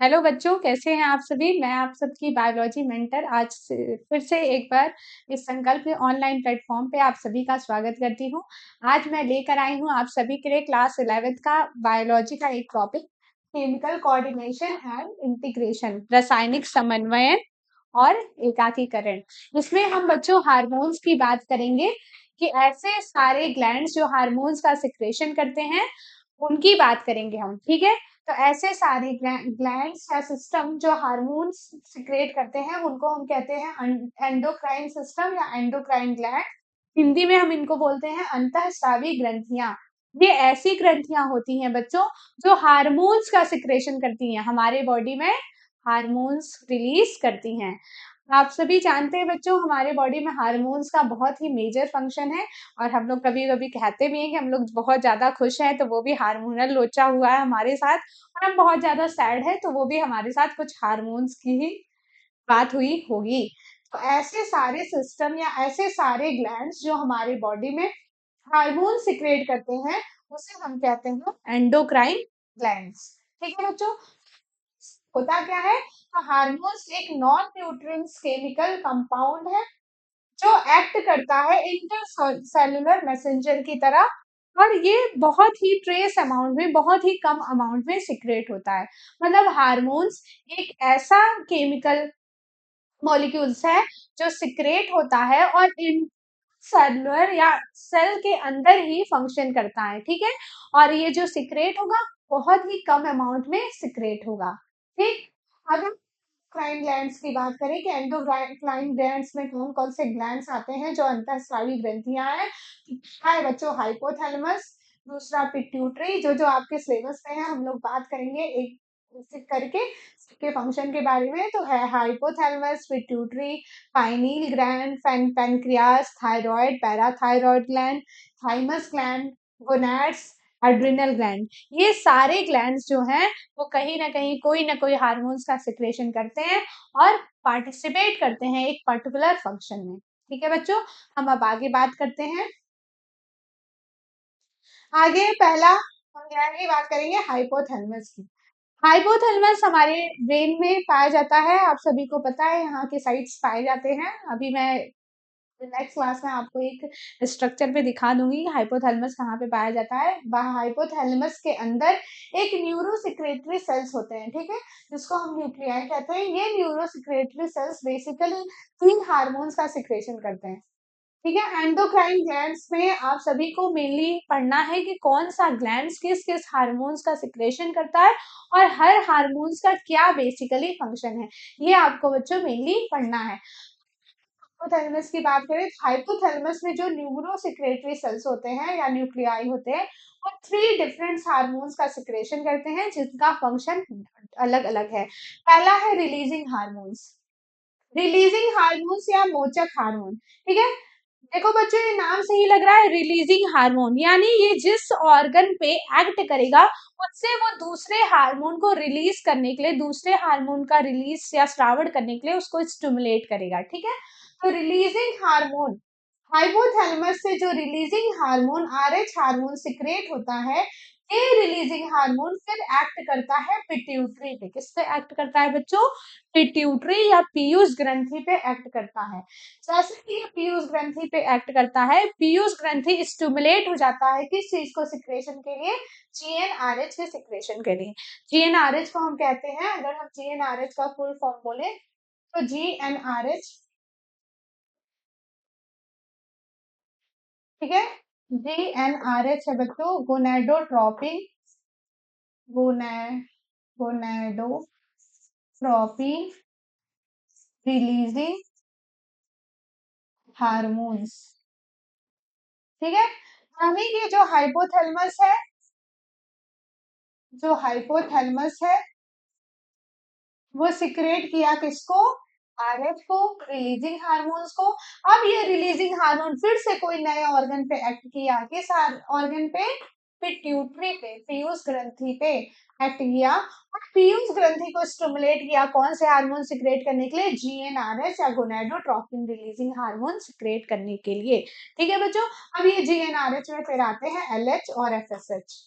Hello बच्चों, कैसे हैं आप सभी? मैं आप सबकी बायोलॉजी मेंटर आज से फिर से एक बार इस संकल्प ऑनलाइन प्लेटफॉर्म पे आप सभी का स्वागत करती हूँ। आज मैं लेकर आई हूँ आप सभी के लिए क्लास 11th का बायोलॉजी का एक topic, chemical coordination and integration, रासायनिक समन्वयन और एकाकीकरण। इसमें हम बच्चों हार्मोन्स की बात करेंगे कि ऐसे सारे ग्लैंड्स जो हार्मोन्स का सिक्रेशन करते हैं, उनकी बात करेंगे हम, ठीक है? तो ऐसे सारे ग्लैंड्स या सिस्टम जो हार्मोन्स सिक्रेट करते हैं, उनको हम कहते हैं एंडोक्राइन सिस्टम या एंडोक्राइन ग्लैंड। हिंदी में हम इनको बोलते हैं अंतःस्रावी ग्रंथियां। ये ऐसी ग्रंथियां होती हैं बच्चों जो हार्मोन्स का सिक्रेशन करती हैं, हमारे बॉडी में हार्मोन्स रिलीज करती हैं। आप सभी जानते हैं बच्चों, हमारे बॉडी में हार्मोन्स का बहुत ही मेजर फंक्शन है। और हम लोग कभी कभी कहते भी हैं कि हम लोग बहुत ज्यादा खुश हैं तो वो भी हार्मोनल लोचा हुआ है हमारे साथ, और हम बहुत ज्यादा सैड है तो वो भी हमारे साथ कुछ हार्मोन्स की ही बात हुई होगी। तो ऐसे सारे सिस्टम या ऐसे सारे ग्लैंड्स जो हमारे बॉडी में हार्मोन सिक्रेट करते हैं, उसे हम कहते हैं एंडोक्राइन ग्लैंड्स। ठीक है बच्चों, होता क्या है? तो हार्मोन्स एक नॉन न्यूट्रिएंट्स केमिकल कंपाउंड है जो एक्ट करता है इंटरसेल्युलर मैसेंजर की तरह, और ये बहुत ही ट्रेस अमाउंट में, बहुत ही कम अमाउंट में सिक्रेट होता है। मतलब हार्मोन्स एक ऐसा केमिकल मॉलिक्यूल्स है जो सिक्रेट होता है और इन सेलुलर या सेल के अंदर ही फंक्शन करता है, ठीक है? और ये जो सिक्रेट होगा बहुत ही कम अमाउंट में सिक्रेट होगा। ठीक, अगर क्राइन ग्लैंड्स की बात करें कि एंडोक्राइन ग्लैंड्स में कौन कौन से ग्लैंड्स आते हैं जो अंतःस्रावी ग्रंथियां हैं। है बच्चों, हाइपोथैलेमस, दूसरा पिट्यूटरी, जो जो आपके सिलेबस में है हम लोग बात करेंगे एक एक करके के फंक्शन के बारे में। तो है hypothalamus, pituitary, pineal gland, pancreas, thyroid, parathyroid gland, thymus gland, gonads, adrenal gland. ये सारे ग्लैंड्स जो हैं वो कहीं ना कोई हार्मोन्स का सिक्रेशन करते हैं और पार्टिसिपेट करते हैं एक पर्टिकुलर फंक्शन में। ठीक है बच्चों, हम अब आगे बात करते हैं। आगे पहला हम यहाँ बात करेंगे हाइपोथैलेमस की। हाइपोथैलेमस हमारे ब्रेन में पाया जाता है, आप सभी को पता है यहाँ के साइट्स पाए जाते हैं। अभी मैं नेक्स्ट क्लास में आपको एक स्ट्रक्चर पे दिखा दूंगी हाइपोथैलेमस कहाँ पे पाया जाता है। हाइपोथैलेमस के अंदर एक न्यूरो सिक्रेटरी सेल्स होते हैं, ठीक है, जिसको हम न्यूक्लियाई कहते हैं। ये न्यूरो सिक्रेटरी सेल्स बेसिकली तीन हार्मोन्स का सिक्रेशन करते हैं, ठीक है। एंडोक्राइन ग्लैंड्स में आप सभी को मेनली पढ़ना है कि कौन सा ग्लैंड्स किस किस हार्मोन्स का सिक्रेशन करता है और हर हार्मोन्स का क्या बेसिकली फंक्शन है, ये आपको बच्चों मेनली पढ़ना है। हाइपोथैलेमस की बात करें, हाइपोथैलेमस में जो न्यूरो सिक्रेटरी सेल्स होते हैं या न्यूक्लियाई होते हैं, वो थ्री डिफरेंट हार्मोन्स का सिक्रेशन करते हैं जिनका फंक्शन अलग अलग है। पहला है रिलीजिंग हार्मोन्स। रिलीजिंग हार्मोन्स या मोचक हार्मोन, ठीक है। देखो बच्चों, ये नाम से ही लग रहा है रिलीजिंग हार्मोन, यानी ये जिस ऑर्गन पे एक्ट करेगा उससे वो दूसरे हार्मोन को रिलीज करने के लिए, दूसरे हार्मोन का रिलीज या स्रावण करने के लिए उसको स्टिमुलेट करेगा, ठीक है। तो रिलीजिंग हार्मोन, हाइपोथैलेमस से जो releasing hormone RH hormone secrete होता है, ये रिलीजिंग हार्मोन फिर एक्ट करता है पिट्यूटरी पे। किस पे एक्ट करता है बच्चों? पिट्यूटरी या पीयूष ग्रंथि पे एक्ट करता है। जैसे कि ये पीयूष ग्रंथि पे एक्ट करता है, पीयूष ग्रंथि स्टिमुलेट हो जाता है किस चीज को सिक्रेशन के लिए? जीएनआरएच के सिक्रेशन के लिए। जीएनआरएच को हम कहते हैं, अगर हम जीएनआरएच का फुल फॉर्म बोले तो जीएनआरएच, ठीक है, जीएनआरएच है बच्चों गोनेडोट्रोपिन, गोने गोनेडोट्रोपिन रिलीजिंग हार्मोन्स, ठीक है। यानी कि जो हाइपोथैलेमस है, जो हाइपोथैलेमस है वो सिक्रेट किया किसको? आरएच को, रिलीजिंग हार्मोन्स को। अब ये रिलीजिंग हार्मोन फिर से कोई नए ऑर्गन पे एक्ट किया, किस ऑर्गन पे? पिट्यूटरी पे, पीयूष ग्रंथि पे एक्ट किया, और पीयूष ग्रंथि को स्टिमुलेट किया कौन से हार्मोन सिक्रेट करने के लिए? जीएनआरएच या गोनेडोट्रोपिन रिलीजिंग हार्मोन सिक्रेट करने के लिए, ठीक है बच्चों। अब ये जीएनआरएच में फिर आते हैं एलएच और एफएसएच,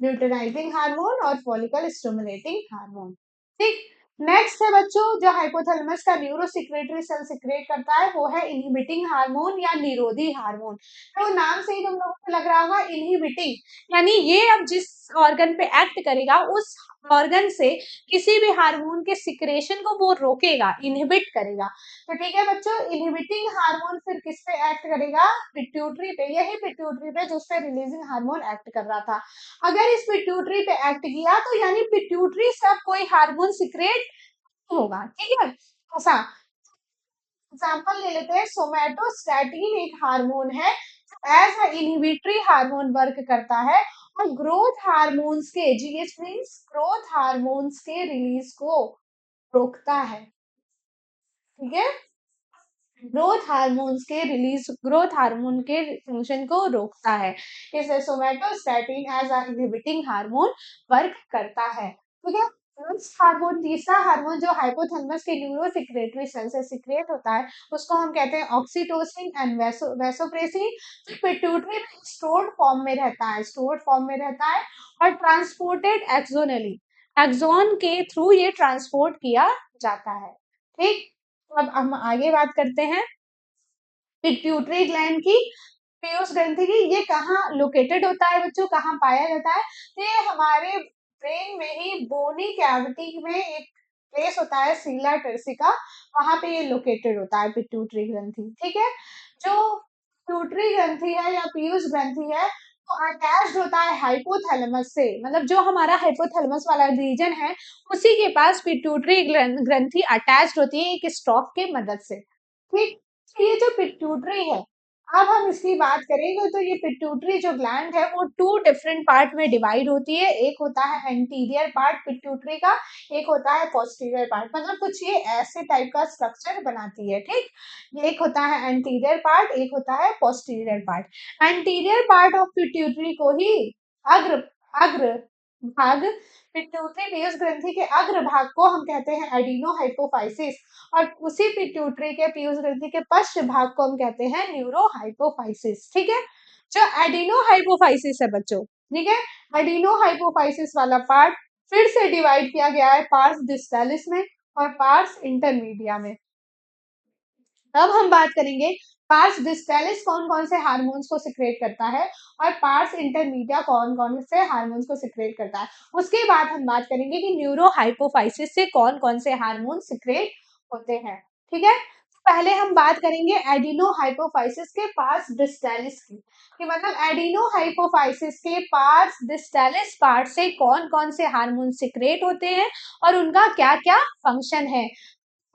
ल्यूटेनाइजिंग हार्मोन और फॉलिकल स्टिमुलेटिंग हार्मोन। ठीक। नेक्स्ट है बच्चों, जो हाइपोथैलेमस का न्यूरो सिक्रेटरी सेल सिक्रेट करता है वो है इनहिबिटिंग हार्मोन या निरोधी हार्मोन। तो नाम से ही तुम लोगों को लग रहा होगा इनहिबिटिंग, यानी ये अब जिस ऑर्गन पे एक्ट करेगा उस ऑर्गन से किसी भी हार्मोन के सिक्रेशन को वो रोकेगा, इनहिबिट करेगा। तो ठीक है बच्चों, इनहिबिटिंग हार्मोन फिर किस पे एक्ट करेगा? पिट्यूटरी पे, यही पिट्यूटरी पे जिस पे रिलीजिंग हार्मोन एक्ट कर रहा था। अगर इस पिट्यूटरी पे एक्ट किया तो यानी पिट्यूटरी से अब कोई हार्मोन सिक्रेट होगा, ठीक है। ऐसा एग्जाम्पल ले लेते हैं, सोमैटोस्टैटिन एक हार्मोन है as a inhibitory hormone work करता है और ग्रोथ हार्मोन्स के, जीएच मींस ग्रोथ हार्मोन्स के रिलीज को रोकता है, ठीक है। ग्रोथ हार्मोन्स के रिलीज, ग्रोथ हार्मोन के फंक्शन को रोकता है, इसलिए somatostatin as a inhibiting hormone work करता है, ठीक है। नेक्स्ट हार्मोन, तीसरा हार्मोन जो हाइपोथैलेमस के न्यूरो सिक्रेटरी सेल से सिक्रेट होता है उसको हम कहते हैं ऑक्सीटोसिन एंड वैसोप्रेसिन। पिट्यूटरी में स्टोर्ड फॉर्म में रहता है, स्टोर्ड फॉर्म में रहता है और ट्रांसपोर्टेड एक्सोनली, एक्सोन के थ्रू ये ट्रांसपोर्ट किया जाता है, ठीक। अब हम आगे बात करते हैं पिट्यूटरी ग्लैंड की, पीयूष ग्रंथि की। ये कहाँ लोकेटेड होता है बच्चों, कहाँ पाया जाता है? तो ये हमारे ब्रेन में ही बोनी कैविटी में एक प्लेस होता है सीला टर्सिका, वहां पे ये लोकेटेड होता है पिट्यूटरी ग्रंथि, ठीक है। जो पिट्यूटरी ग्रंथि है या पीयूष ग्रंथि है वो अटैच्ड होता है हाइपोथैलेमस से, मतलब जो हमारा हाइपोथैलेमस वाला रीजन है उसी के पास पिट्यूटरी ग्रंथि अटैच्ड होती है एक स्टॉक के मदद से, ठीक। तो ये जो पिट्यूटरी है, अब हम इसकी बात करेंगे तो ये पिट्यूटरी जो ग्लैंड है वो टू डिफरेंट पार्ट में डिवाइड होती है, एक होता है एंटीरियर पार्ट पिट्यूटरी का, एक होता है पोस्टीरियर पार्ट, मतलब कुछ ये ऐसे टाइप का स्ट्रक्चर बनाती है, ठीक। ये एक होता है एंटीरियर पार्ट, एक होता है posterior part. Anterior part of pituitary को ही अग्र अग्र भाग, पिट्यूटरी पीयूष ग्रंथि के अग्र भाग को हम कहते हैं एडिनो हाइपोफाइसिस और उसी पिट्यूटरी के पीयूष ग्रंथि के पश्च भाग को हम कहते हैं न्यूरो हाइपोफाइसिस, ठीक है। जो एडिनो हाइपोफाइसिस है बच्चों, ठीक है, एडिनो हाइपोफाइसिस वाला पार्ट फिर से डिवाइड किया गया है पार्स डिस्टालिस में और पार्स इंटरमीडिया में। अब हम बात करेंगे पार्स डिस्टालिस कौन कौन से हार्मोन्स को सिक्रेट करता है और पार्स इंटरमीडिया कौन कौन से हार्मोन्स को सिक्रेट करता है। उसके बाद हम बात करेंगे कि न्यूरो हाइपोफाइसिस से कौन कौन से हार्मोन सिक्रेट होते हैं, ठीक है। तो पहले हम बात करेंगे एडिनो हाइपोफाइसिस के पार्स डिस्टालिस की, कि मतलब एडिनो हाइपोफाइसिस के पार्स डिस्टालिस पार्ट से कौन कौन से हार्मोन सिक्रेट होते हैं और उनका क्या क्या फंक्शन है।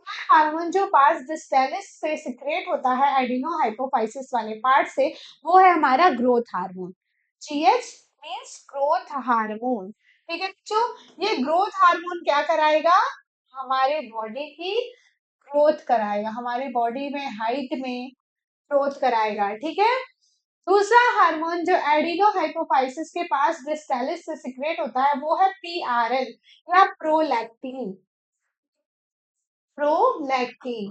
हार्मोन जो पार्स डिस्टेलिस से सिक्रेट होता है एडिनो हाइपोफाइसिस वाले पार्ट से, वो है हमारा growth hormone, GH means growth hormone, ठीक है बच्चों। ये ग्रोथ हार्मोन क्या कराएगा? हमारे बॉडी की ग्रोथ कराएगा, हमारे बॉडी में हाइट में ग्रोथ कराएगा, ठीक है। दूसरा हार्मोन जो एडिनो हाइपोफाइसिस के पास डिस्टेलिस से सिक्रेट होता है वो है पीआरएल या प्रोलैक्टिन, प्रोलैक्टिन।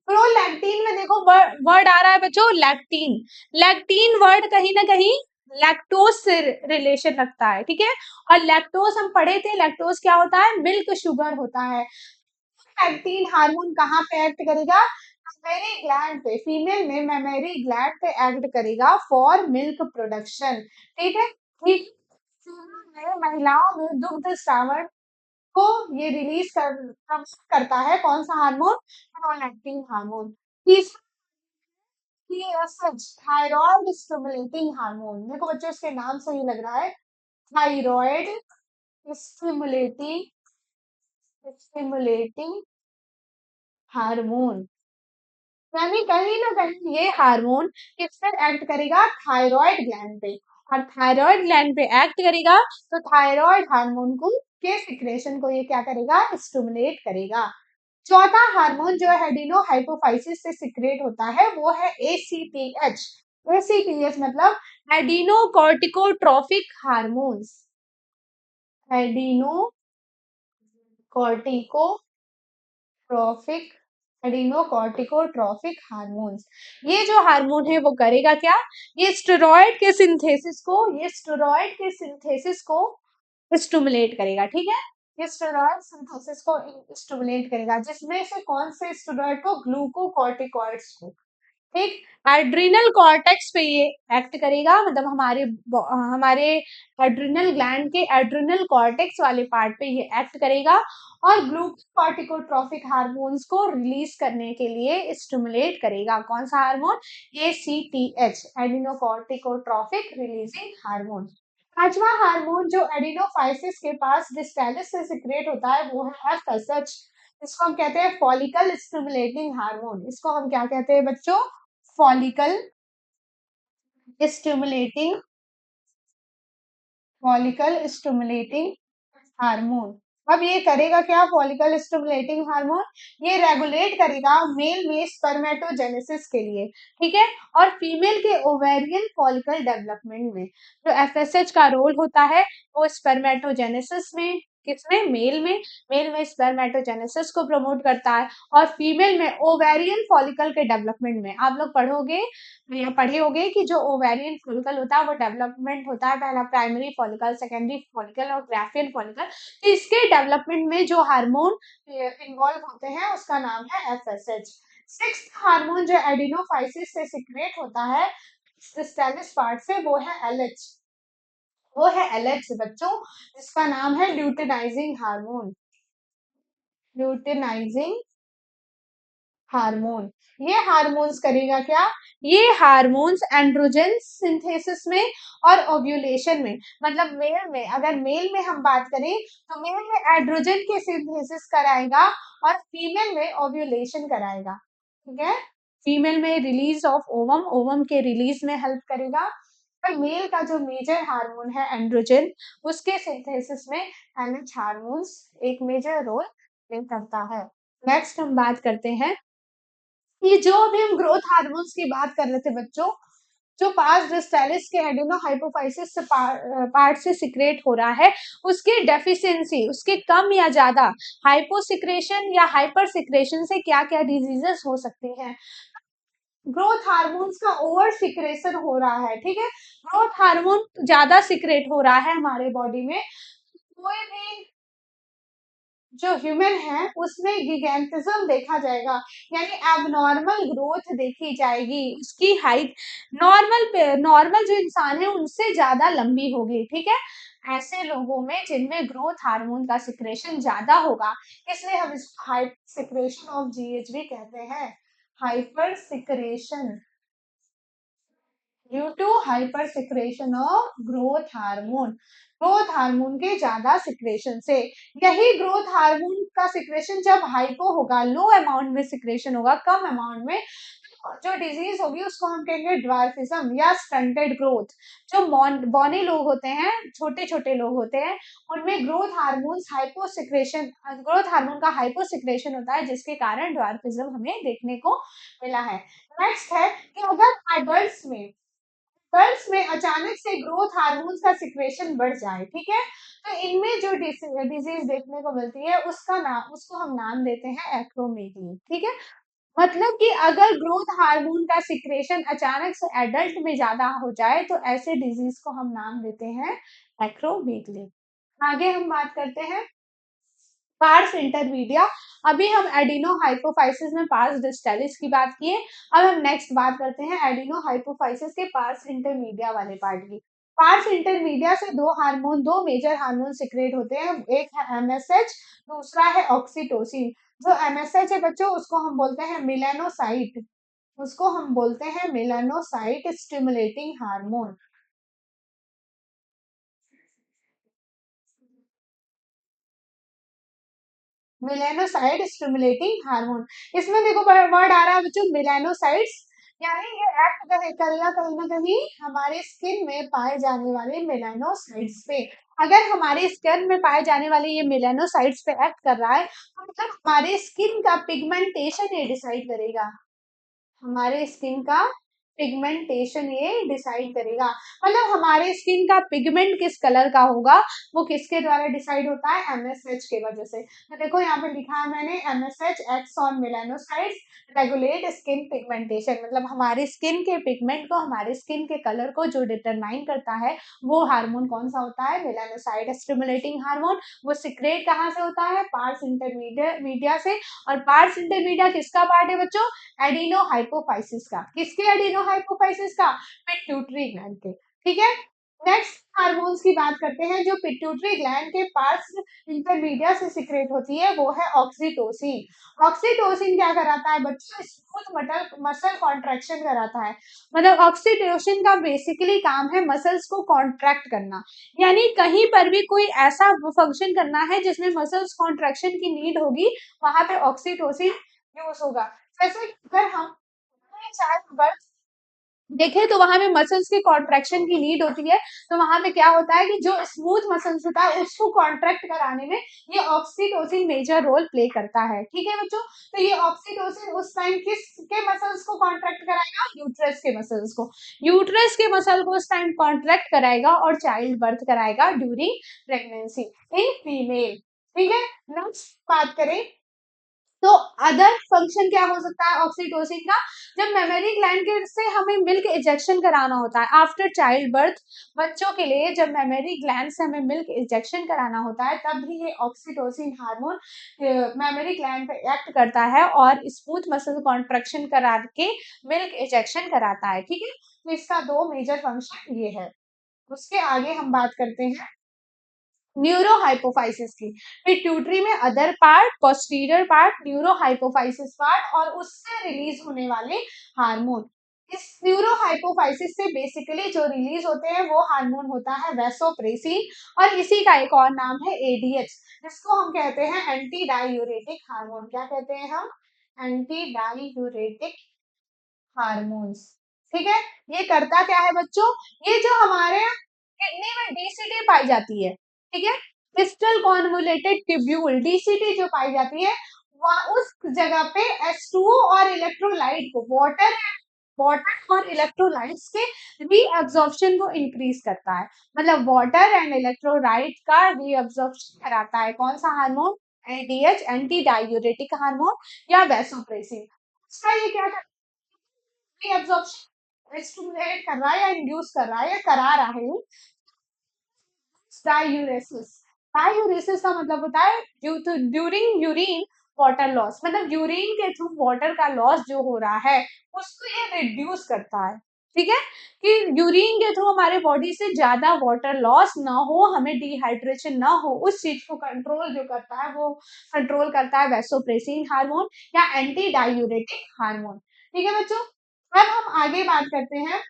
प्रोलैक्टिन में देखो वर्ड आ रहा है बच्चों लैक्टीन, लैक्टीन वर्ड कहीं ना कहीं लैक्टोज से रिलेशन रखता है, ठीक है। और लैक्टोज हम पढ़े थे, लैक्टोज क्या होता है? मिल्क शुगर होता है। लैक्टीन हार्मोन कहाँ पे एक्ट करेगा? मेमोरी ग्लैंड पे, फीमेल में मेमोरी ग्लैंड पे एक्ट करेगा फॉर मिल्क प्रोडक्शन, ठीक है, ठीक। महिलाओं में दुग्ध स्रावन को ये रिलीज करता है कौन सा हार्मोन? Prolactin hormone. तीसरा TSH थायराइड स्टिमुलेटिंग हार्मोन, मेरे को बच्चों इसके नाम से ही लग रहा है, थायराइड स्टिमुलेटिंग स्टिमुलेटिंग हार्मोन, यानी कहीं ना कहीं ये हार्मोन किस पर एक्ट करेगा? थायराइड ग्लैंड पे, और थायराइड ग्लैंड पे एक्ट करेगा तो थायराइड हार्मोन को के सिक्रेशन को ये क्या करेगा? स्टिमुलेट करेगा। चौथा हार्मोन जो एडिनो हाइपोफाइसिस से सिक्रेट होता है वो है एसीटीएच, एसीटीएच मतलब एडिनो कॉर्टिकोट्रोफिक हार्मोन्स, एडिनो कॉर्टिकोट्रोफिक, एडिनोकॉर्टिकोट्रोफिक हार्मोन्स। ये जो हार्मोन है वो करेगा क्या? ये स्टेरॉइड के सिंथेसिस को, ये स्टेरॉइड के सिंथेसिस को स्टिमुलेट करेगा, ठीक है। ये स्टेरॉइड सिंथेसिस को स्टिमुलेट करेगा, जिसमें से कौन से स्टेरॉइड को? ग्लूकोकॉर्टिकॉइड्स को। ठीक, एड्रिनल कॉर्टेक्स पे ये एक्ट करेगा, मतलब हमारे एड्रिनल ग्लैंड के एड्रिनल कॉर्टेक्स वाले पार्ट पे ये एक्ट करेगा और ग्लूकोकॉर्टिकोट्रोफिक हार्मोन्स को रिलीज करने के लिए स्टिमुलेट करेगा। कौन सा hormone? ACTH, adrenocorticotropic releasing hormone. पांचवा हार्मोन जो एडिनोफाइसिस के पास डिस्टेलिस से सिक्रेट होता है वो है FSH। इसको हम कहते हैं फॉलिकल स्टिमुलेटिंग हार्मोन। इसको हम क्या कहते हैं बच्चों? Follicle stimulating follicle stimulating hormone. अब ये करेगा क्या? फॉलिकल स्टिमुलेटिंग हार्मोन ये रेगुलेट करेगा मेल में स्पर्मेटोजेनेसिस के लिए, ठीक है, और फीमेल के ओवेरियन फॉलिकल डेवलपमेंट में। जो एफएसएच का रोल होता है वो स्पर्मेटोजेनेसिस में, किसमें? मेल में स्पर्मेटोजेनेसिस को प्रमोट करता है और फीमेल में ओवेरियन फॉलिकल के डेवलपमेंट में। आप लोग पढ़ोगे या पढ़े होगे कि जो ओवेरियन फॉलिकल होता है वो डेवलपमेंट होता है, पहला प्राइमरी फॉलिकल, सेकेंडरी फॉलिकल और ग्राफियन फॉलिकल। तो इसके डेवलपमेंट में जो हार्मोन इन्वॉल्व होते हैं उसका नाम है एफएसएच। सिक्स्थ हार्मोन जो एडिनोफाइसिस से सिक्रेट होता है सिस्टेलिस पार्ट से वो है एलएच। वो है एलएच बच्चों, जिसका नाम है ल्यूटिनाइजिंग हार्मोन। Luteinizing hormone. ये हार्मोन्स करेगा क्या? ये हार्मोन्स एंड्रोजन सिंथेसिस में और ओव्यूलेशन में, मतलब मेल में, अगर मेल में हम बात करें तो मेल में एंड्रोजन के सिंथेसिस कराएगा और फीमेल में ओव्यूलेशन कराएगा, ठीक है। फीमेल में रिलीज ऑफ ओवम, ओवम के रिलीज में हेल्प करेगा। पर मेल का जो मेजर हार्मोन है एंड्रोजन, उसके सिंथेसिस में एनएच हार्मोन्स एक मेजर रोल प्ले करता है। नेक्स्ट हम बात करते हैं कि जो अभी हम ग्रोथ हार्मोन्स की बात कर रहे थे बच्चों, जो पास डिस्टेलिस के एडिनो हाइपोफाइसिस से पार्ट से सिक्रेट हो रहा है, उसकी डेफिशिएंसी, उसके कम या ज्यादा हाइपोसिक्रेशन या हाइपर सिक्रेशन से क्या क्या डिजीजेस हो सकती हैं? ग्रोथ हार्मोन्स का ओवर सिक्रेशन हो रहा है, ठीक है, ग्रोथ हार्मोन ज्यादा सिक्रेट हो रहा है हमारे बॉडी में, कोई भी जो ह्यूमन है उसमें गिगेंटिज्म देखा जाएगा, यानी एबनॉर्मल ग्रोथ देखी जाएगी, उसकी हाइट नॉर्मल नॉर्मल जो इंसान है उनसे ज्यादा लंबी होगी, ठीक है। ऐसे लोगों में जिनमें ग्रोथ हार्मोन का सिक्रेशन ज्यादा होगा, इसलिए हम इस हाइपर सिक्रेशन ऑफ जीएचबी कहते हैं। Hyper secretion due to hyper secretion of growth hormone, growth hormone के ज्यादा सिक्रेशन से। यही ग्रोथ हार्मोन का सिक्रेशन जब हाइपो होगा, लो अमाउंट में सिक्रेशन होगा, कम अमाउंट में, जो डिजीज होगी उसको हम कहेंगे ड्वार्फिज्म या स्टंटेड ग्रोथ। जो बॉनी लोग होते हैं, छोटे छोटे लोग होते हैं, उनमें growth hormone hypo secretion, growth hormone का हाइपो सिक्रेशन होता है, जिसके कारण ड्वार्फिज्म हमें देखने को मिला है। नेक्स्ट है कि अगर एडल्ट्स में गर्ल्स में अचानक से ग्रोथ हार्मोन्स का सिक्रेशन बढ़ जाए, ठीक है, तो इनमें जो डिजीज देखने को मिलती है उसको हम नाम देते हैं एक्रोमेगली, ठीक है। मतलब कि अगर ग्रोथ हार्मोन का सिक्रेशन अचानक से एडल्ट में ज्यादा हो जाए तो ऐसे डिजीज को हम नाम देते हैं एक्रोमेगली। आगे हम बात करते हैं पार्स इंटरमीडिया। अभी हम एडिनो हाइपोफाइसिस में पार्स डिस्टेलिस की बात किए, अब हम नेक्स्ट बात करते हैं एडिनो हाइपोफाइसिस के पार्स इंटरमीडिया वाले पार्ट की। पार्स इंटरमीडिया से दो हार्मोन, दो मेजर हार्मोन सिक्रेट होते हैं, एक है एमएसएच, दूसरा है ऑक्सीटोसिन। जो एमएसएच है बच्चों उसको हम बोलते हैं मिलेनोसाइट, उसको हम बोलते हैं melanocyte stimulating hormone. Melanocyte stimulating hormone, इसमें देखो वर्ड आ रहा है बच्चों मिलेनोसाइड्स, यानी ये एक्ट करेगा कहीं ना कहीं हमारे स्किन में पाए जाने वाले मिलेनोसाइड्स पे। अगर हमारे स्किन में पाए जाने वाले ये मिलेनोसाइड्स पे एक्ट कर रहा है तो मतलब हमारे स्किन का पिगमेंटेशन ये डिसाइड करेगा, हमारे स्किन का पिगमेंटेशन ये डिसाइड करेगा। मतलब हमारे स्किन का पिगमेंट किस कलर का होगा वो किसके द्वारा डिसाइड होता है, एमएसएच के वजह से। तो देखो यहाँ पे लिखा है मैंने, MSH acts on melanocytes regulate skin pigmentation. मतलब हमारी स्किन के पिगमेंट को, हमारे स्किन के कलर को जो डिटरमाइन करता है वो हार्मोन कौन सा होता है, मेलानोसाइट स्टिमुलेटिंग हार्मोन। वो सिक्रेट कहाँ से होता है, पार्स इंटरमीडिया से। और पार्स इंटरमीडिया किसका पार्ट है बच्चों, एडिनो हाइपोफाइसिस का। किसके एडिनो हाइपोफाइसिस का, पिट्यूटरी ग्लैंड के। ठीक है, नेक्स्ट हार्मोन्स की बात करते हैं जो पिट्यूटरी ग्लैंड के पार्स इंटरमीडिया से सिक्रेट होती है, वो है ऑक्सीटोसिन। ऑक्सीटोसिन क्या कराता है बच्चों, स्मूथ मसल कॉन्ट्रैक्शन कराता है। मतलब ऑक्सीटोसिन का बेसिकली काम है मसल्स को कॉन्ट्रैक्ट करना, यानी कहीं पर भी कोई ऐसा फंक्शन करना है जिसमें मसल्स कॉन्ट्रैक्शन की नीड होगी, वहां पे ऑक्सीटोसिन यूज होगा। जैसे अगर हम चाइल्ड बर्थ देखें तो वहां पे मसल्स की कॉन्ट्रैक्शन की नीड होती है, तो वहां पे क्या होता है कि जो स्मूथ मसल्स होता है उसको कॉन्ट्रैक्ट कराने में ये ऑक्सीटोसिन मेजर रोल प्ले करता है। ठीक है बच्चों, तो ये ऑक्सीटोसिन उस टाइम किसके मसल्स को कॉन्ट्रैक्ट कराएगा, यूट्रस के मसल्स को। यूट्रस के मसल को उस टाइम कॉन्ट्रैक्ट कराएगा और चाइल्ड बर्थ कराएगा ड्यूरिंग प्रेगनेंसी इन फीमेल। ठीक है, नेक्स्ट बात करें तो अदर फंक्शन क्या हो सकता है ऑक्सीटोसिन का, जब मेमोरी ग्लैंड के से हमें मिल्क इंजेक्शन कराना होता है आफ्टर चाइल्ड बर्थ। बच्चों के लिए जब मेमोरी ग्लैंड से हमें मिल्क इंजेक्शन कराना होता है तब भी ये ऑक्सीटोसिन हार्मोन मेमोरी ग्लैंड पे एक्ट करता है और स्मूथ मसल कॉन्ट्रैक्शन करा के मिल्क इंजेक्शन कराता है। ठीक है, तो इसका दो मेजर फंक्शन ये है। उसके आगे हम बात करते हैं न्यूरोहाइपोफाइसिस की। पिट्यूटरी में other part, posterior part, neurohypophysis part और उससे रिलीज होने वाले हार्मोन। इस न्यूरोहाइपोफाइसिस से बेसिकली जो रिलीज होते हैं वो हार्मोन होता है वैसोप्रेसिन और इसी का एक और नाम है एडीएच, जिसको हम कहते हैं एंटी डायूरेटिक हार्मोन। क्या कहते हैं हम, एंटी डायूरेटिक हार्मोन्स। ठीक है, ये करता क्या है बच्चों, ये जो हमारे किडनी में डीसीटी पाई जाती है, ठीक है, डिस्टल कॉन्वोलेटेड ट्यूब्यूल, डीसीटी जो पाई जाती है वहां उस जगह पे H2O और इलेक्ट्रोलाइट को, वाटर और इलेक्ट्रोलाइट्स के रीअब्जॉर्प्शन को इंक्रीज करता है। मतलब वाटर एंड इलेक्ट्रोलाइट का रीअब्जॉर्प्शन कराता है कौन सा hormone, ADH, anti diuretic hormone या वैसोप्रेसिन। इसका ये क्या एब्जॉर्प्शन स्टिमुलेट कर रहा है या इंड्यूस कर रहा है या करा रहा है, डायूरेसिस। डायूरेसिस का मतलब होता है ड्यूरिंग यूरिन वाटर लॉस। मतलब यूरिन के थ्रू वाटर का लॉस जो हो रहा है उसको ये रिड्यूस करता है। ठीक है, कि यूरिन के थ्रू हमारे बॉडी से ज्यादा वाटर लॉस ना हो, हमें डिहाइड्रेशन ना हो, उस चीज को कंट्रोल जो करता है वो कंट्रोल करता है वैसोप्रेसिन हार्मोन या एंटी डायूरेटिक हार्मोन। ठीक है बच्चों, अब हम आगे बात करते हैं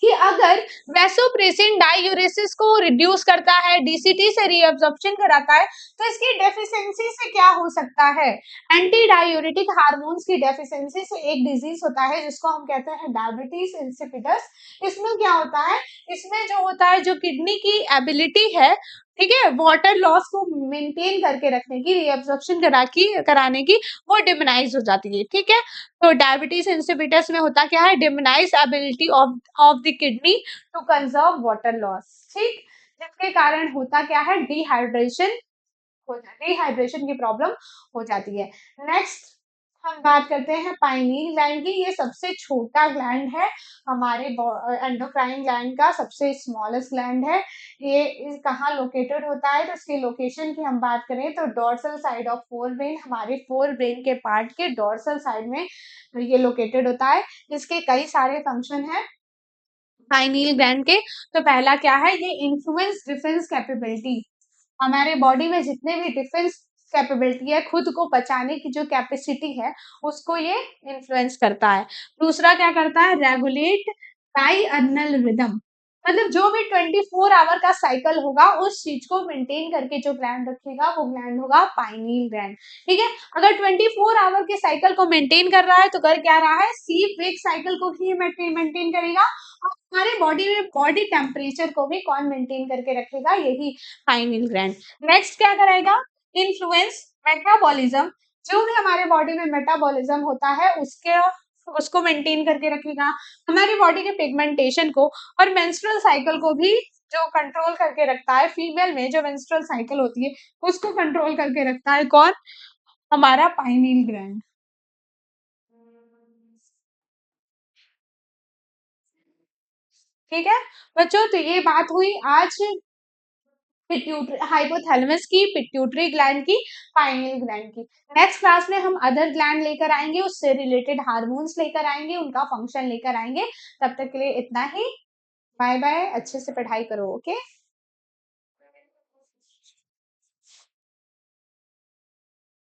कि अगर वैसोप्रेसिन डायूरेसिस को रिड्यूस करता है, डीसीटी से रीअब्जॉर्प्शन कराता है, तो इसकी डेफिशिएंसी से क्या हो सकता है, एंटी डायूरेटिक हार्मोन्स की डेफिशिएंसी से एक डिजीज होता है जिसको हम कहते हैं डायबिटीज इंसिपिडस। इसमें क्या होता है, इसमें जो होता है जो किडनी की एबिलिटी है, ठीक है, वाटर लॉस को मेंटेन करके रखने की, रीअब्जॉर्प्शन कराने की, वो डिमिनाइज हो जाती है। ठीक है, तो डायबिटीज इंसिपिडस में होता क्या है, diminished ability of the kidney to conserve water loss. ठीक, जिसके कारण होता क्या है, डिहाइड्रेशन डिहाइड्रेशन की प्रॉब्लम हो जाती है। नेक्स्ट हम बात करते हैं पाइनियल ग्लैंड की। ये सबसे छोटा ग्लैंड है हमारे एंडोक्राइन ग्लैंड का, सबसे स्मॉलेस्ट ग्लैंड है। ये कहाँ लोकेटेड होता है, तो इसकी लोकेशन की हम बात करें तो dorsal side of fore brain, हमारे फोर ब्रेन के पार्ट के डोर्सल साइड में ये लोकेटेड होता है। इसके कई सारे फंक्शन हैं पाइनियल ग्लैंड के। तो पहला क्या है, ये इन्फ्लुएंस डिफेंस कैपेबिलिटी, हमारे बॉडी में जितने भी डिफेंस कैपेबिलिटी है, खुद को बचाने की जो कैपेसिटी है उसको ये इन्फ्लुएंस करता है। दूसरा क्या करता है, रेगुलेट डायअर्नल रिदम। मतलब जो भी 24 आवर का साइकिल होगा उस चीज को मेंटेन करके जो ग्लैंड रखेगा वो ग्लैंड होगा पाइनियल ग्लैंड। ठीक है, अगर 24 आवर के साइकिल को मेंटेन कर रहा है तो कर क्या रहा है, स्लीप वेक साइकिल को ही मेंटेन करेगा और हमारे बॉडी में बॉडी टेम्परेचर को भी कौन मेंटेन करके रखेगा, यही पाइनियल ग्लैंड। नेक्स्ट क्या करेगा, इन्फ्लुएंस मेटाबॉलिज्म। जो भी हमारे बॉडी में मेटाबॉलिज्म होता है उसके उसको मेंटेन करके रखेगा, हमारी बॉडी के पिगमेंटेशन को और मेंस्ट्रुअल साइकिल को भी जो कंट्रोल करके रखता है, फीमेल में जो मेंस्ट्रुअल साइकिल होती है उसको कंट्रोल करके रखता है कौन? हमारा पाइनियल ग्लैंड। ठीक है बच्चों, तो ये बात हुई आज पिट्यूटरी हाइपोथैलेमस की, पिट्यूटरी ग्लैंड की, पाइनियल ग्लैंड की। नेक्स्ट क्लास में हम अदर ग्लैंड लेकर आएंगे, उससे रिलेटेड हार्मोन्स लेकर आएंगे, उनका फंक्शन लेकर आएंगे। तब तक के लिए इतना ही। बाय बाय, अच्छे से पढ़ाई करो। ओके।